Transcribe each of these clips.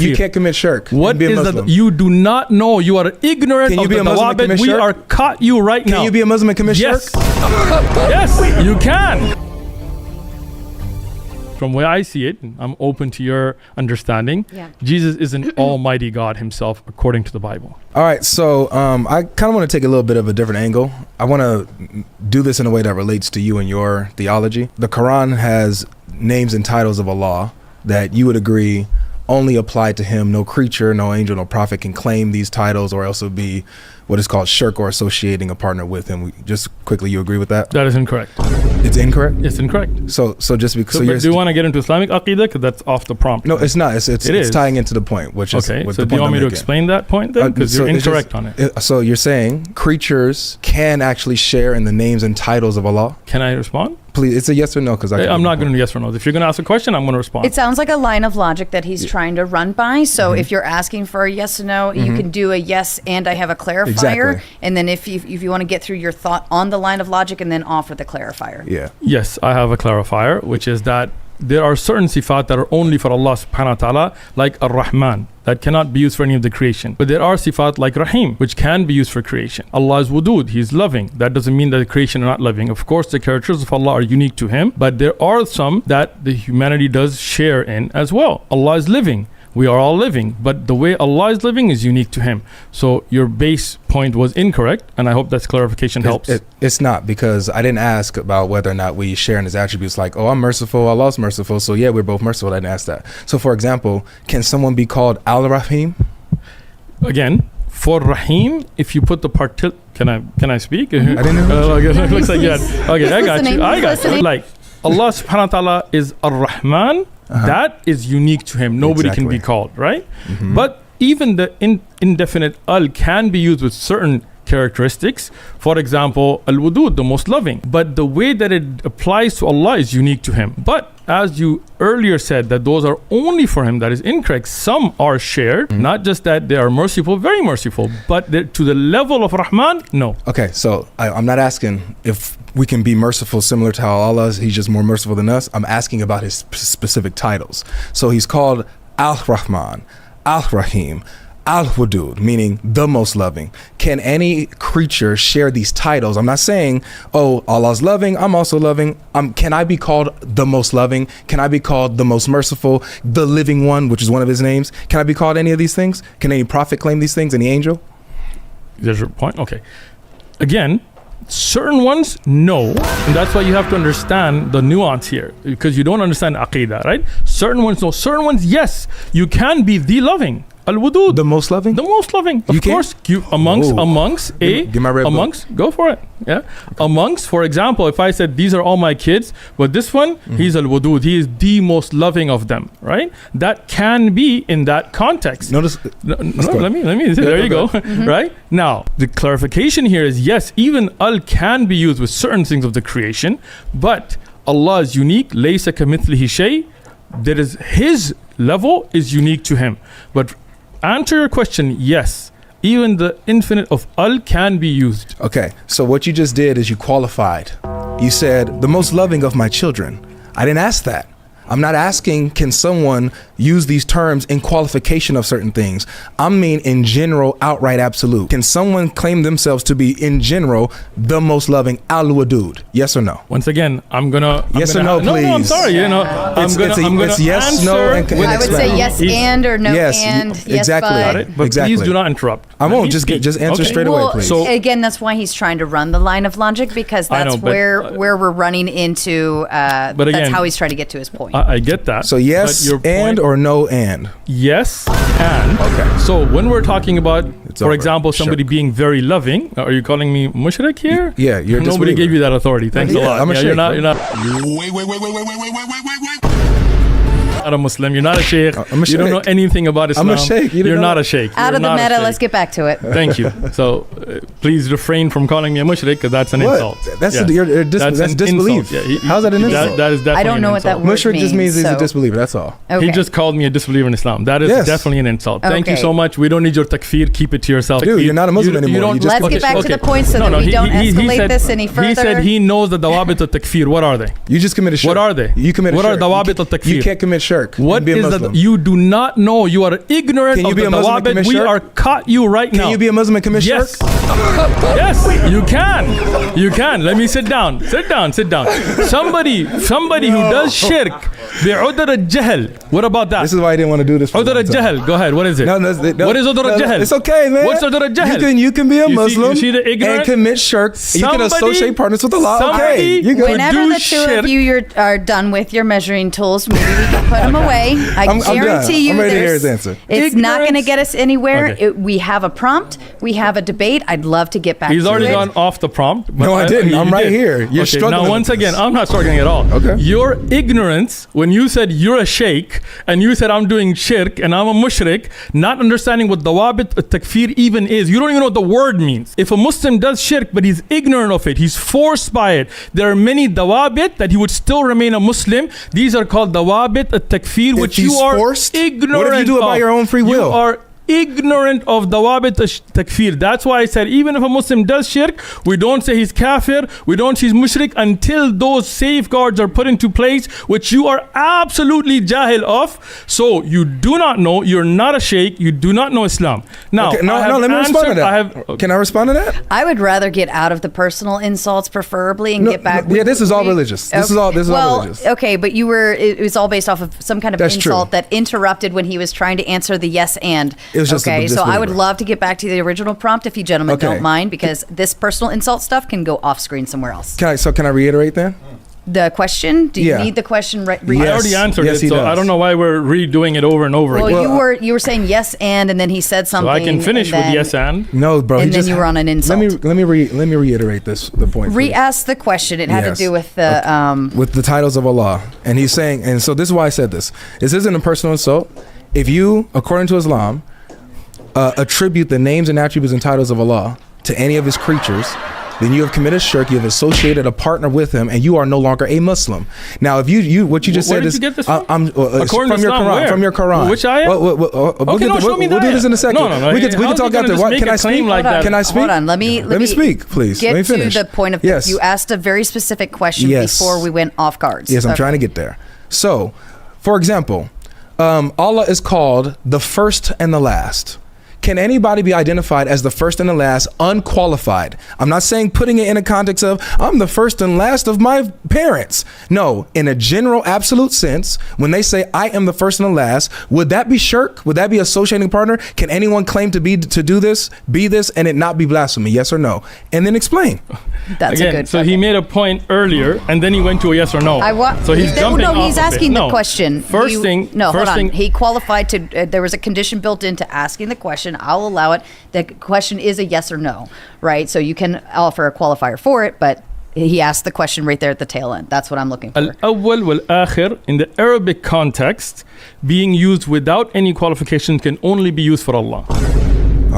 takfir. You can't commit shirk. What is that? You do not know. You are ignorant of the dawabit. We are caught you right now. Can you be a Muslim and commit shirk? Yes, you can. From where I see it, I'm open to your understanding. Yeah. Jesus is an almighty God himself, according to the Bible. All right, so I kind of want to take a little bit of a different angle. I want to do this in a way that relates to you and your theology. The Quran has names and titles of Allah that you would agree only apply to him. No creature, no angel, no prophet can claim these titles or else it would be what is called shirk or associating a partner with him. Just quickly, you agree with that? That is incorrect. It's incorrect? It's incorrect. So just because... So do you want to get into Islamic Aqidah? Because that's off the prompt. No, it's not. It's tying into the point, which is... Okay, so do you want me to explain that point then? Because you're incorrect on it. So you're saying creatures can actually share in the names and titles of Allah? Can I respond? Please, it's a yes or no, because I'm not going to do yes or no. If you're going to ask a question, I'm going to respond. It sounds like a line of logic that he's trying to run by. So if you're asking for a yes or no, you can do a yes and I have a clarifier. Exactly. And then if you want to get through your thought on the line of logic and then offer the clarifier. Yeah. Yes, I have a clarifier, which is that there are certain sifat that are only for Allah subhanahu wa ta'ala, like Ar-Rahman, that cannot be used for any of the creation. But there are sifat like Rahim, which can be used for creation. Allah is Wudud, He is loving. That doesn't mean that the creation are not loving. Of course, the characters of Allah are unique to Him, but there are some that the humanity does share in as well. Allah is living. We are all living, but the way Allah is living is unique to Him. So your base point was incorrect, and I hope that clarification helps. It's not, because I didn't ask about whether or not we share in His attributes, like, oh, I'm merciful, Allah's merciful, so yeah, we're both merciful. I didn't ask that. So for example, can someone be called Al-Rahim? Again, for Rahim, if you put the can I speak? I didn't know. Looks like you had. Okay, I got you. Like Allah subhanahu wa ta'ala is Ar-Rahman. That is unique to Him. Nobody can be called, right? But even the indefinite al can be used with certain characteristics. For example, al-wudud, the most loving. But the way that it applies to Allah is unique to Him. But as you earlier said, that those are only for Him, that is incorrect. Some are shared, not just that they are merciful, very merciful, but to the level of Rahman, no. Okay, so I'm not asking if we can be merciful similar to how Allah is. He's just more merciful than us. I'm asking about His specific titles. So He's called Al-Rahman, Al-Rahim, Al-Wadud, meaning the most loving. Can any creature share these titles? I'm not saying, oh, Allah's loving, I'm also loving. Can I be called the most loving? Can I be called the most merciful, the living one, which is one of His names? Can I be called any of these things? Can any prophet claim these things? Any angel? There's your point. Okay. Again, certain ones, no. And that's why you have to understand the nuance here, because you don't understand Aqidah, right? Certain ones, no. Certain ones, yes. You can be the loving. Al-Wudud. The most loving? The most loving. Of course. Go for it. Yeah. Amongst, for example, if I said these are all my kids, but this one, he's Al-Wudud. He is the most loving of them, right? That can be in that context. Notice. Let me. There you go. Right? Now, the clarification here is yes, even Al can be used with certain things of the creation, but Allah is unique. Laysa kamithlihi shay. There is His level is unique to Him. But answer your question, yes, even the infinite of Al can be used. Okay, so what you just did is you qualified. You said the most loving of my children. I didn't ask that. I'm not asking, can someone use these terms in qualification of certain things? I mean, in general, outright absolute. Can someone claim themselves to be, in general, the most loving Al-Wadud? Yes or no? Once again, I'm gonna yes or no, please. No, I'm sorry. It's yes, answer. No, and I would say yes and or no yes, and exactly. yes but exactly. Please do not interrupt. I won't. Just answer straight away, please. So again, that's why he's trying to run the line of logic, because that's where we're running into. But again, that's how he's trying to get to his point. I get that. So yes and or no and? Yes and. Okay. So when we're talking about, for example, somebody being very loving, are you calling me mushrik here? Yeah, you're Nobody gave you that authority. Thanks a lot. I'm a sheikh. You're not. Wait. Not a Muslim. You're not a sheikh. I'm a sheikh. You don't know anything about Islam. I'm a sheikh. You're not a sheikh. Out of the meta, let's get back to it. Thank you. So please refrain from calling me a mushrik, because that's an insult. That's disbelief. Yeah, how's that an insult? That is definitely I don't know what that word means. Mushrik just means he's a disbeliever. That's all. Okay. He just called me a disbeliever in Islam. That is definitely an insult. Thank you so much. We don't need your takfir. Keep it to yourself. Dude, you're not a Muslim anymore. Let's get back to the point so that we don't escalate this any further. He said he knows the dawabit al-takfir. What are they? You just committed shirk. What are they? You committed shirk. What are dawabit al-takfir? You can't commit shirk. shirk? What is that? You do not know. You are ignorant Can you of be the a Muslim and dawabit. commit We shirk? are caught you right now. Can you be a Muslim and commit yes. shirk? Yes, you can. You can. Let me sit down. Sit down. Sit down. Somebody who does shirk, bi'udr al-jahl. What about that? This is why I didn't want to do this. Udr al-jahl. Go ahead. What is it? No, what is udr al-jahl? It's okay, man. What's udr al-jahl? You can be a Muslim you see the ignorant? and commit shirk. You can associate partners with Allah. Okay, you good. Whenever the two of you are done with your measuring tools, maybe we can put them away. I guarantee you, I'm ready to hear his answer. It's not going to get us anywhere. Okay. We have a prompt. We have a debate. I'd love to get back to it. He's already gone off the prompt. No, I didn't. I'm right here. You're struggling. Now, once again, I'm not struggling at all. Okay. Your ignorance, when you said you're a sheikh and you said I'm doing shirk and I'm a mushrik, not understanding what dawabit takfir even is. You don't even know what the word means. If a Muslim does shirk, but he's ignorant of it, he's forced by it, there are many dawabit that he would still remain a Muslim. These are called dawabit takfir, which you are forced? ignorant of. What if you do it by your own free will? You are ignorant of dawabit takfir. That's why I said even if a Muslim does shirk, we don't say he's kafir, we don't say he's mushrik until those safeguards are put into place, which you are absolutely jahil of. So you do not know, you're not a sheikh, you do not know Islam. Now, let me respond to that. Can I respond to that? I would rather get out of the personal insults preferably and get back. Yeah, this is all religious. This is all religious. Okay, but it was all based off of some kind of insult that interrupted when he was trying to answer the yes and. Okay, so I would love to get back to the original prompt if you gentlemen don't mind, because this personal insult stuff can go off screen somewhere else. Can I reiterate then? The question? Do you need the question? I already answered it, so I don't know why we're redoing it over and over again. Well, you were saying yes and then he said something. So I can finish with yes and. No, bro. And then you were on an insult. Let me reiterate the point. Re-ask the question. It had to do with the with the titles of Allah, and he's saying, and so this is why I said this. This isn't a personal insult. If you, according to Islam, attribute the names and attributes and titles of Allah to any of his creatures, then you have committed shirk, you have associated a partner with him, and you are no longer a Muslim. Now, if you what you just said is, from your Quran. Which ayah? We'll do this in a second. No. We can talk after. Can I speak? Can I speak? Hold on. Let me speak, please. Let me finish. To the point of you asked a very specific question before we went off guards. Yes, I'm trying to get there. So, for example, Allah is called the first and the last. Can anybody be identified as the first and the last unqualified? I'm not saying putting it in a context of I'm the first and last of my parents. No, in a general absolute sense, when they say I am the first and the last, would that be shirk? Would that be associating a partner? Can anyone claim to be this and it not be blasphemy? Yes or no? And then explain. That's a good. So he made a point earlier and then he went to a yes or no. So he's jumping off. No, he's asking the question. First thing. Hold on. He qualified to. There was a condition built into asking the question. I'll allow it. The question is a yes or no, right? So you can offer a qualifier for it, but he asked the question right there at the tail end. That's what I'm looking for. Al-awwal wal-akhir in the Arabic context, being used without any qualification can only be used for Allah.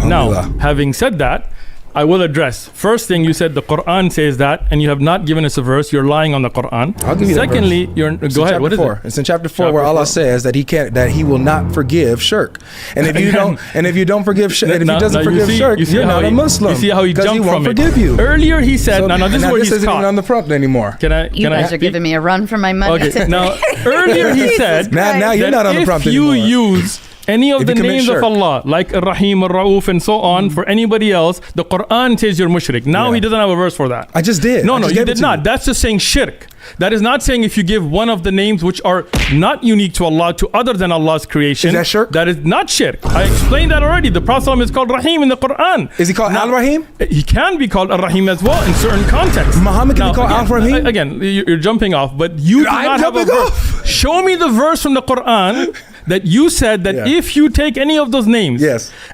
Now, having said that, I will address. First thing, you said the Quran says that, and you have not given us a verse. You're lying on the Quran. I'll give you Secondly, go ahead. What is it? It's in chapter 4 where Allah says that He will not forgive shirk. And if you don't forgive shirk, and if He doesn't forgive shirk, you're not a Muslim. You see how he jumped from it. Forgive you. Earlier he said, now this is where he's isn't even on the prompt anymore. You guys are giving me a run for my money. Okay. Now earlier he said, now you're not on the prompt anymore. If you use any of the names of Allah, like Ar-Rahim, Ar-Ra'uf, and so on, for anybody else, the Quran says you're mushrik. Now he doesn't have a verse for that. I just did. No, you did not. That's just saying shirk. That is not saying if you give one of the names which are not unique to Allah to other than Allah's creation. Is that shirk? That is not shirk. I explained that already. The Prophet is called Rahim in the Quran. Is he called Al-Rahim? He can be called Ar-Rahim as well in certain contexts. Muhammad can be called Al-Rahim? Again, you're jumping off, but you do not have a verse. Show me the verse from the Quran that you said that if you take any of those names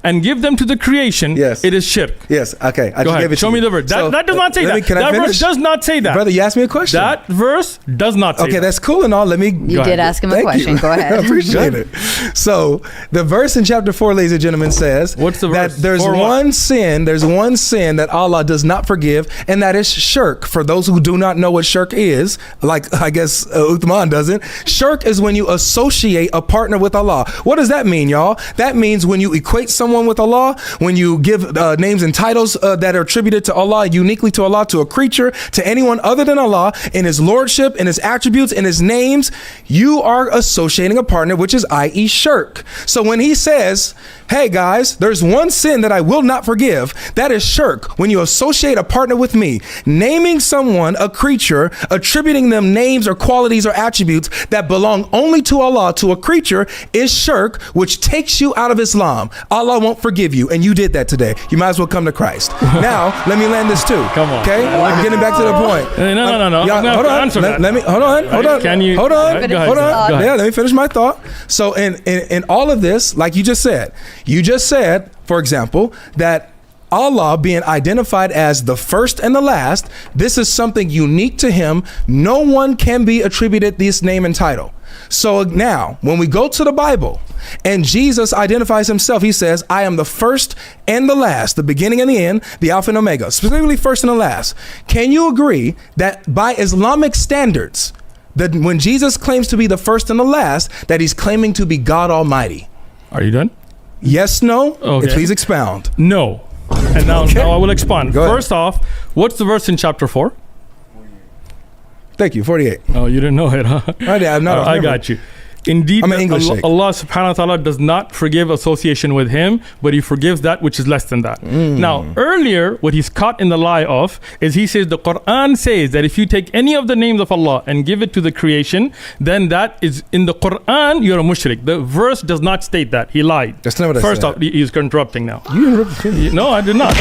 and give them to the creation, it is shirk. Yes, okay. Go ahead. Show me the verse. That does not say that. That verse does not say that. Brother, you asked me a question. That verse does not say that. Okay, that's cool and all. Let me... You did ask him a question. Go ahead. I appreciate it. So, the verse in chapter 4, ladies and gentlemen, says what's the verse? That there's one sin that Allah does not forgive, and that is shirk. For those who do not know what shirk is, like I guess Uthman doesn't, shirk is when you associate a partner partner with Allah. What does that mean, y'all? That means when you equate someone with Allah, when you give names and titles that are attributed to Allah, uniquely to Allah, to a creature, to anyone other than Allah, in his lordship, in his attributes, in his names, you are associating a partner, which is i.e. shirk. So when he says, hey guys, there's one sin that I will not forgive, that is shirk. When you associate a partner with me, naming someone a creature, attributing them names or qualities or attributes that belong only to Allah, to a creature, is shirk, which takes you out of Islam. Allah won't forgive you, and you did that today. You might as well come to Christ. Now, let me land this too. Come on. Okay? I'm getting back to the point. No. Hold on. Hold on. Can you? Hold on. Go ahead. Yeah, let me finish my thought. So in all of this, like you just said, for example, that Allah being identified as the first and the last, this is something unique to him. No one can be attributed this name and title. So now, when we go to the Bible and Jesus identifies himself, he says, I am the first and the last, the beginning and the end, the Alpha and Omega, specifically first and the last. Can you agree that by Islamic standards, that when Jesus claims to be the first and the last, that he's claiming to be God Almighty? Are you done? Yes, no? Okay. Please expound. No. And now I will expand. Go ahead. First off, what's the verse in chapter 4? Thank you, 48. Oh, you didn't know it, huh? I got you. Indeed, I'm an English Sheikh. Allah subhanahu wa ta'ala does not forgive association with him, but he forgives that which is less than that. Now, earlier, what he's caught in the lie of is he says the Quran says that if you take any of the names of Allah and give it to the creation, then that is in the Quran, you're a mushrik. The verse does not state that. He lied. That's not what I First said. off, he's interrupting now. You interrupted me. No, I did not.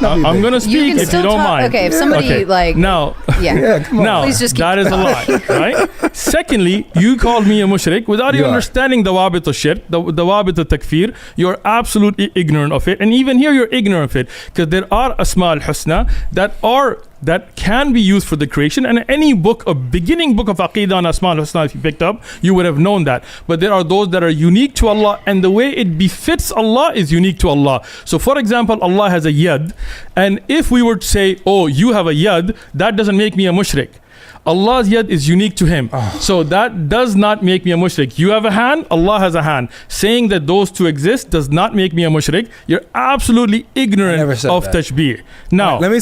I'm going to speak if you don't mind. Okay, if somebody Now, come on. now Please just keep that is a lie, right? Secondly, you called me a mushrik without even understanding the wabit of shirk, the wabit of takfir. You're absolutely ignorant of it, and even here you're ignorant of it, because there are asma al-husna that can be used for the creation, and any book, a beginning book of Aqidah on Asma al-Husna, if you picked up, you would have known that. But there are those that are unique to Allah, and the way it befits Allah is unique to Allah. So for example, Allah has a yad, and if we were to say, oh, you have a yad, that doesn't make me a mushrik. Allah's yad is unique to him. So that does not make me a mushrik. You have a hand, Allah has a hand. Saying that those two exist does not make me a mushrik. You're absolutely ignorant of tashbih. Now, let me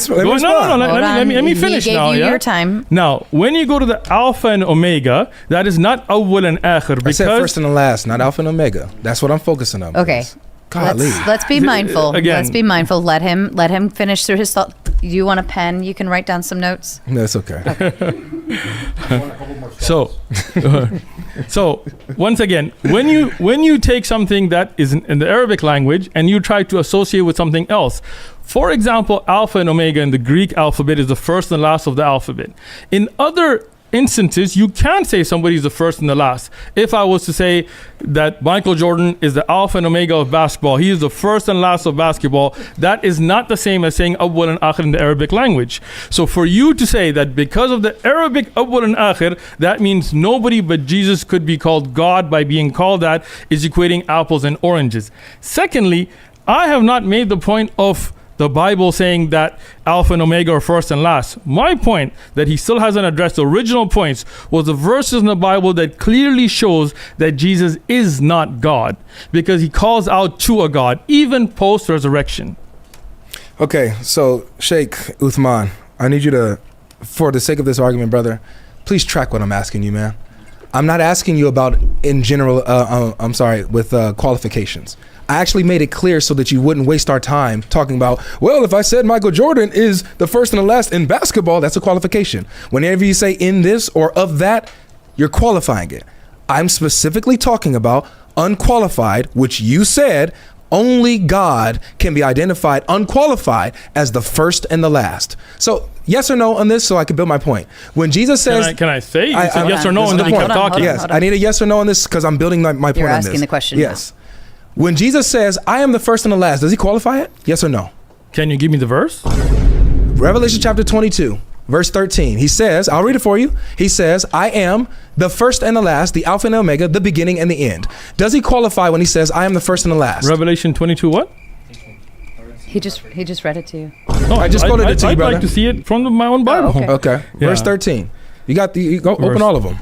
finish now. Your time. Now, when you go to the Alpha and Omega, that is not awwal and akhir. I said first and the last, not Alpha and Omega. That's what I'm focusing on. Okay. Let's be mindful. Again. Let's be mindful. Let him finish through his thought. Do you want a pen? You can write down some notes. No, it's okay. So once again, when you take something that is in the Arabic language and you try to associate with something else, for example, Alpha and Omega in the Greek alphabet is the first and last of the alphabet. In other instances, you can say somebody is the first and the last. If I was to say that Michael Jordan is the Alpha and Omega of basketball, he is the first and last of basketball, that is not the same as saying awwal and akhir in the Arabic language. So for you to say that because of the Arabic awwal and akhir, that means nobody but Jesus could be called God by being called that, is equating apples and oranges. Secondly, I have not made the point of the Bible saying that Alpha and Omega are first and last. My point that he still hasn't addressed, the original points, was the verses in the Bible that clearly shows that Jesus is not God, because he calls out to a God, even post-resurrection. Okay, so Sheikh Uthman, I need you to, for the sake of this argument, brother, please track what I'm asking you, man. I'm not asking you about in general, with qualifications. I actually made it clear so that you wouldn't waste our time talking about, well, if I said Michael Jordan is the first and the last in basketball, that's a qualification. Whenever you say in this or of that, you're qualifying it. I'm specifically talking about unqualified, which you said only God can be identified unqualified as the first and the last. So yes or no on this so I can build my point. When Jesus says... Can I say yes or no and then you kept talking? Yes, I need a yes or no on this because I'm building my point on this. You're asking the question Yes. Now. When Jesus says, I am the first and the last, does he qualify it? Yes or no? Can you give me the verse? Revelation chapter 22, verse 13. He says, I'll read it for you. He says, I am the first and the last, the Alpha and the Omega, the beginning and the end. Does he qualify when he says, I am the first and the last? Revelation 22 what? He just read it to you. No, I just quoted it to you, brother. I'd like to see it from my own Bible. Okay. Yeah. Verse 13. You got open all of them.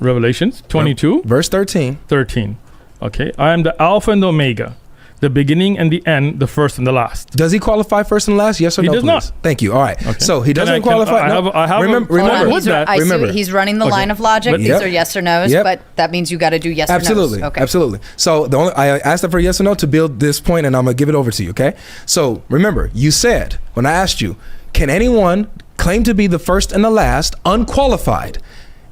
Revelations 22. Verse 13. 13. Okay. I am the Alpha and the Omega, the beginning and the end, the first and the last. Does he qualify first and last? Yes or no? He does not. Thank you. All right. Okay. So he doesn't qualify. I have remember, he's running the line of logic. These are yes or no's, but that means you got to do yes or no's. Okay. Absolutely. So I asked him for yes or no to build this point, and I'm gonna give it over to you. Okay. So remember, you said when I asked you, can anyone claim to be the first and the last, unqualified,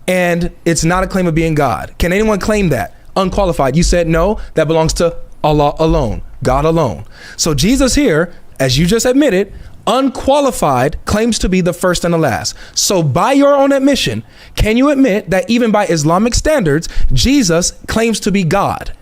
and it's not a claim of being God? Can anyone claim that unqualified? You said no. That belongs to Allah alone, God alone. So Jesus here, as you just admitted, unqualified, claims to be the first and the last. So by your own admission, can you admit that even by Islamic standards, Jesus claims to be God?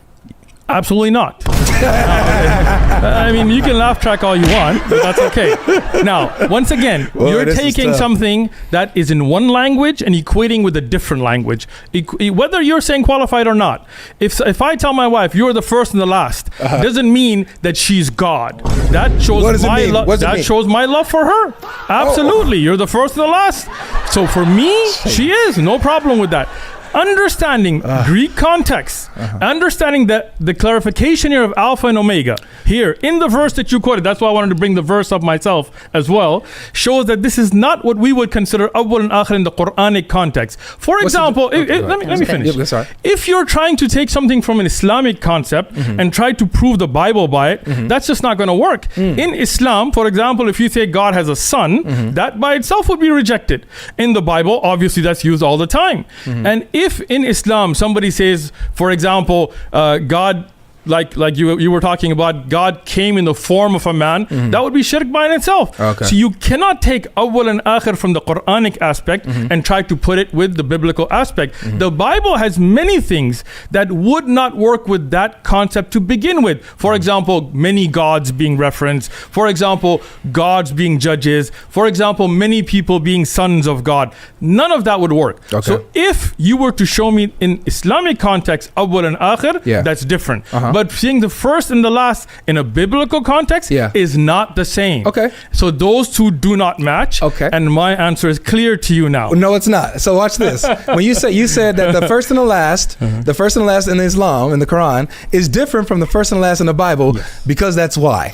Absolutely not. I mean, you can laugh track all you want, but that's okay. Now, once again, you're taking something that is in one language and equating with a different language. Whether you're saying qualified or not, if I tell my wife you're the first and the last, doesn't mean that she's God. That shows my love. That shows my love for her. Absolutely, you're the first and the last. So for me, she is no problem with that. Understanding Greek context, understanding that the clarification here of Alpha and Omega here in the verse that you quoted, that's why I wanted to bring the verse up myself as well, shows that this is not what we would consider awwal and akhir in the Quranic context. For example, let me finish. If you're trying to take something from an Islamic concept and try to prove the Bible by it, that's just not going to work. In Islam, for example, if you say God has a son, that by itself would be rejected. In the Bible, obviously that's used all the time. And if in Islam somebody says, for example, God, like you were talking about, God came in the form of a man, that would be shirk by in itself. Okay. So you cannot take awwal and akhir from the Quranic aspect and try to put it with the biblical aspect. The Bible has many things that would not work with that concept to begin with. For example, many gods being referenced. For example, gods being judges. For example, many people being sons of God. None of that would work. Okay. So if you were to show me in Islamic context awwal and akhir, that's different. But seeing the first and the last in a biblical context is not the same. Okay. So those two do not match. Okay. And my answer is clear to you now. No, it's not. So watch this. When you said that the first and the last, the first and the last in Islam, in the Quran, is different from the first and the last in the Bible, because that's why.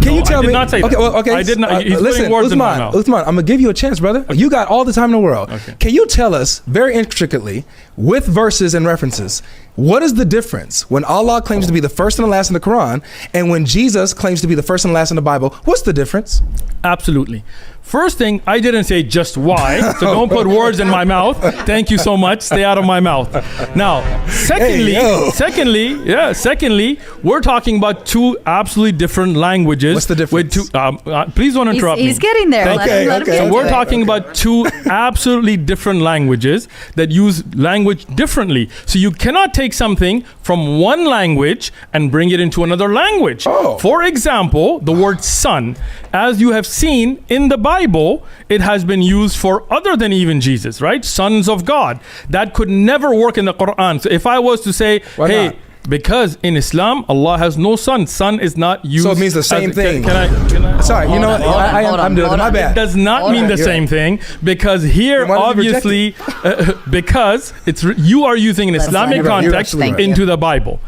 Can you tell me? I did not say that. Okay. I did not. Listen, words in my mouth. Uthman, I'm gonna give you a chance, brother. Okay. You got all the time in the world. Okay. Can you tell us very intricately, with verses and references, what is the difference when Allah claims to be the first and the last in the Quran, and when Jesus claims to be the first and the last in the Bible? What's the difference? Absolutely. First thing, I didn't say just why, so don't put words in my mouth. Thank you so much. Stay out of my mouth. Now, secondly, we're talking about two absolutely different languages. What's the difference? With please don't interrupt me. He's getting there. Let him get so we're talking about two absolutely different languages that use language differently. So you cannot take something from one language and bring it into another language. For example, the word son, as you have seen in the Bible, it has been used for other than even Jesus, right? Sons of God. That could never work in the Quran. So if I was to say, because in Islam, Allah has no son. Son is not used. So it means the same thing. Can I? Sorry, you know what? I'm doing my bad. It does not mean the same thing, because here, obviously, because you are using an Islamic context into the Bible.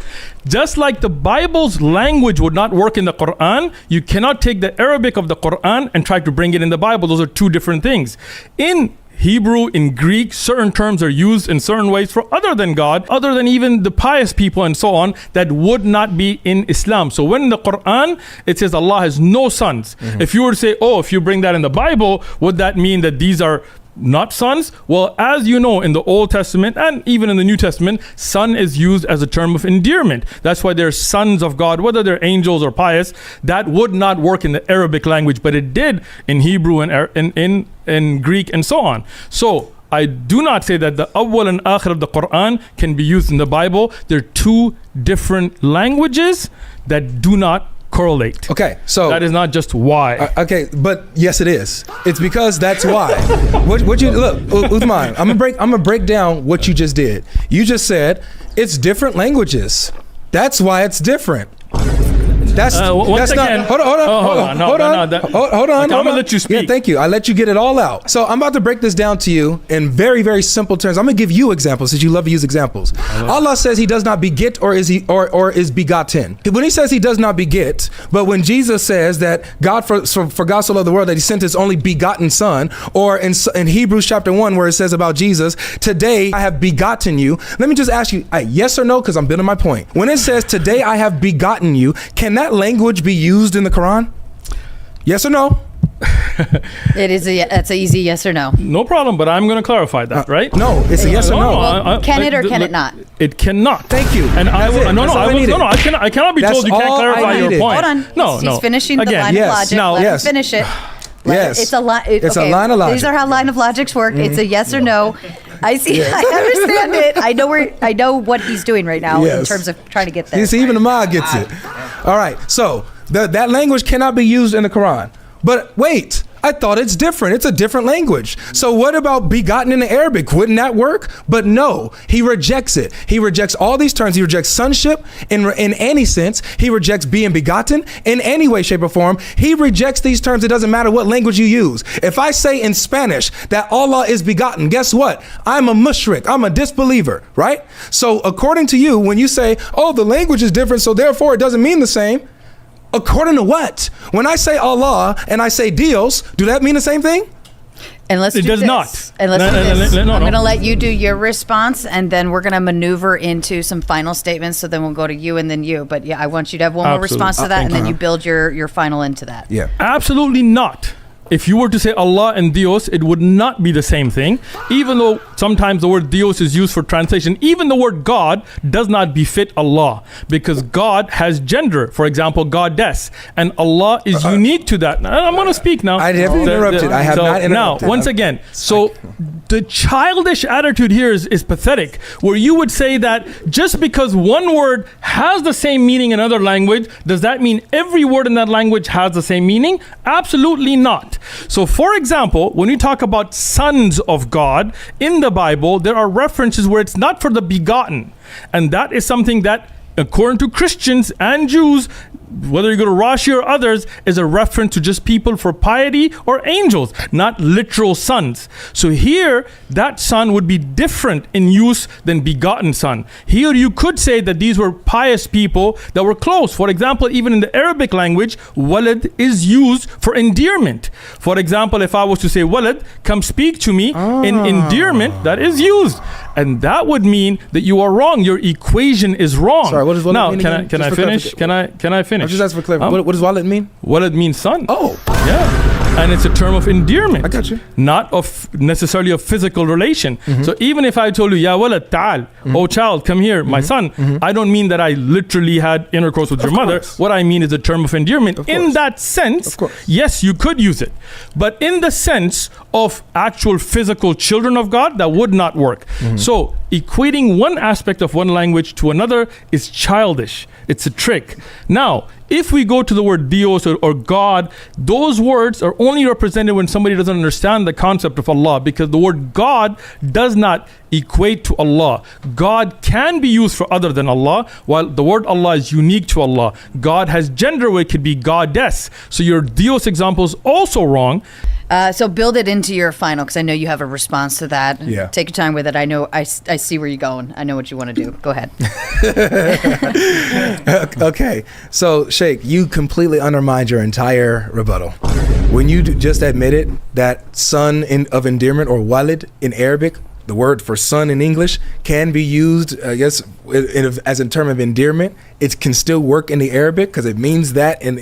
Just like the Bible's language would not work in the Quran, you cannot take the Arabic of the Quran and try to bring it in the Bible. Those are two different things. In Hebrew, in Greek, certain terms are used in certain ways for other than God, other than even the pious people and so on, that would not be in Islam. So when in the Quran, it says Allah has no sons. If you were to say, if you bring that in the Bible, would that mean that these are not sons? Well, as you know, in the Old Testament and even in the New Testament, son is used as a term of endearment. That's why they're sons of God, whether they're angels or pious. That would not work in the Arabic language, but it did in Hebrew and in Greek and so on. So I do not say that the awwal and akhir of the Quran can be used in the Bible. They're two different languages that do not correlate. Okay, so that is not just why. Okay, but yes, it is. It's because that's why. What you look, Uthman? I'm gonna break down what you just did. You just said it's different languages. That's why it's different. That's once not. again, Hold on. Hold on. I'm gonna let you speak. Yeah, thank you. I let you get it all out. So I'm about to break this down to you in very, very simple terms. I'm gonna give you examples, since you love to use examples. Allah says He does not beget, or is begotten. When He says He does not beget, but when Jesus says that God for God so loved the world that He sent His only begotten Son, or in Hebrews chapter 1 where it says about Jesus, today I have begotten you. Let me just ask you, yes or no, because I'm building my point. When it says today I have begotten you, can that language be used in the Quran? Yes or no? That's an easy yes or no. No problem, but I'm going to clarify that, right? No, it's a yes or no. Well, can it or can it not? It cannot. Thank you. And I cannot be told you can't clarify your point. Hold on. He's finishing the line of logic. Let him finish it. Yes. It's a line of logic. These are how line of logics work. It's a yes or no. I see. Yes. I understand it. I know what he's doing right now in terms of trying to get there. You see, even the mod gets it. All right. So that language cannot be used in the Quran. But wait, I thought it's different. It's a different language. So what about begotten in the Arabic? Wouldn't that work? But no, he rejects it. He rejects all these terms. He rejects sonship in any sense. He rejects being begotten in any way, shape, or form. He rejects these terms. It doesn't matter what language you use. If I say in Spanish that Allah is begotten, guess what? I'm a mushrik. I'm a disbeliever, right? So according to you, when you say, oh, the language is different, so therefore it doesn't mean the same, according to what? When I say Allah and I say Dios, do that mean the same thing? And let's do this. I'm going to let you do your response, and then we're going to maneuver into some final statements. So then we'll go to you and then you. But yeah, I want you to have one more response to that, and then you build your final into that. Yeah, absolutely not. If you were to say Allah and Dios, it would not be the same thing. Even though sometimes the word Dios is used for translation, even the word God does not befit Allah, because God has gender. For example, goddess, and Allah is unique to that. I'm going to speak now. I haven't interrupted. I have not interrupted. Now, once again, so the childish attitude here is pathetic, where you would say that just because one word has the same meaning in another language, does that mean every word in that language has the same meaning? Absolutely not. So, for example, when you talk about sons of God in the Bible, there are references where it's not for the begotten. And that is something that, according to Christians and Jews, whether you go to Rashi or others, is a reference to just people for piety or angels, not literal sons. So here, that son would be different in use than begotten son. Here you could say that these were pious people that were close. For example, even in the Arabic language, walad is used for endearment. For example, if I was to say, walad, come speak to me, in endearment, that is used. And that would mean that you are wrong. Your equation is wrong. Sorry, what does walad mean again? Now, can I finish? Can I finish? I'm just asking for clarification. What does walad mean? Walad means son. Oh. Yeah. And it's a term of endearment. I got you. Not of necessarily a physical relation. So even if I told you, Ya walad ta'al, oh child, come here, my son, I don't mean that I literally had intercourse with your mother. What I mean is a term of endearment. In that sense, yes, you could use it. But in the sense of actual physical children of God, that would not work. So equating one aspect of one language to another is childish. It's a trick. Now, if we go to the word Dios or God, those words are only represented when somebody doesn't understand the concept of Allah, because the word God does not equate to Allah. God can be used for other than Allah, while the word Allah is unique to Allah. God has gender where it could be goddess. So your Dios example is also wrong. So build it into your final, because I know you have a response to that. Yeah. Take your time with it. I know. I see where you're going. I know what you want to do. Go ahead. Okay. So, Sheikh, you completely undermined your entire rebuttal. When you just admitted that son of endearment, or walid in Arabic, the word for son in English, can be used, I guess, as a term of endearment. It can still work in the Arabic because it means that in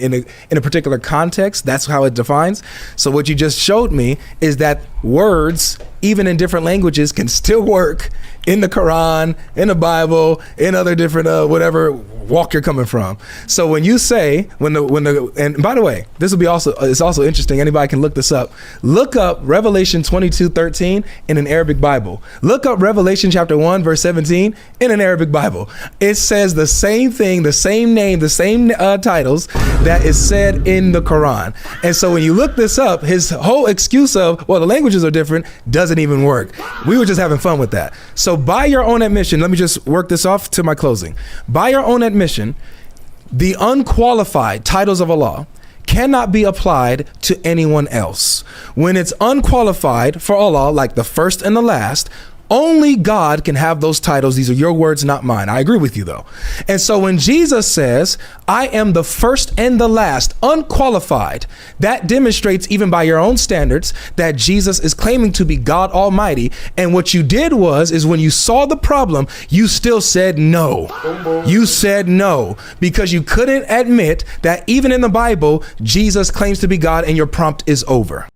a particular context. That's how it defines. So what you just showed me is that words, even in different languages, can still work in the Quran, in the Bible, in other different whatever walk you're coming from. So when you say and by the way, this will be it's also interesting. Anybody can look this up. Look up Revelation 22:13 in an Arabic Bible. Look up Revelation chapter 1 verse 17 in an Arabic Bible. It says the same thing, the same name, the same titles that is said in the Quran. And so when you look this up, his whole excuse of, well, the languages are different, doesn't even work. We were just having fun with that. So by your own admission, let me just work this off to my closing. By your own admission, the unqualified titles of Allah cannot be applied to anyone else. When it's unqualified for Allah, like the first and the last, only God can have those titles. These are your words, not mine. I agree with you, though. And so when Jesus says, I am the first and the last, unqualified, that demonstrates, even by your own standards, that Jesus is claiming to be God Almighty. And what you did is when you saw the problem, you still said no. You said no, because you couldn't admit that even in the Bible, Jesus claims to be God, and your prompt is over.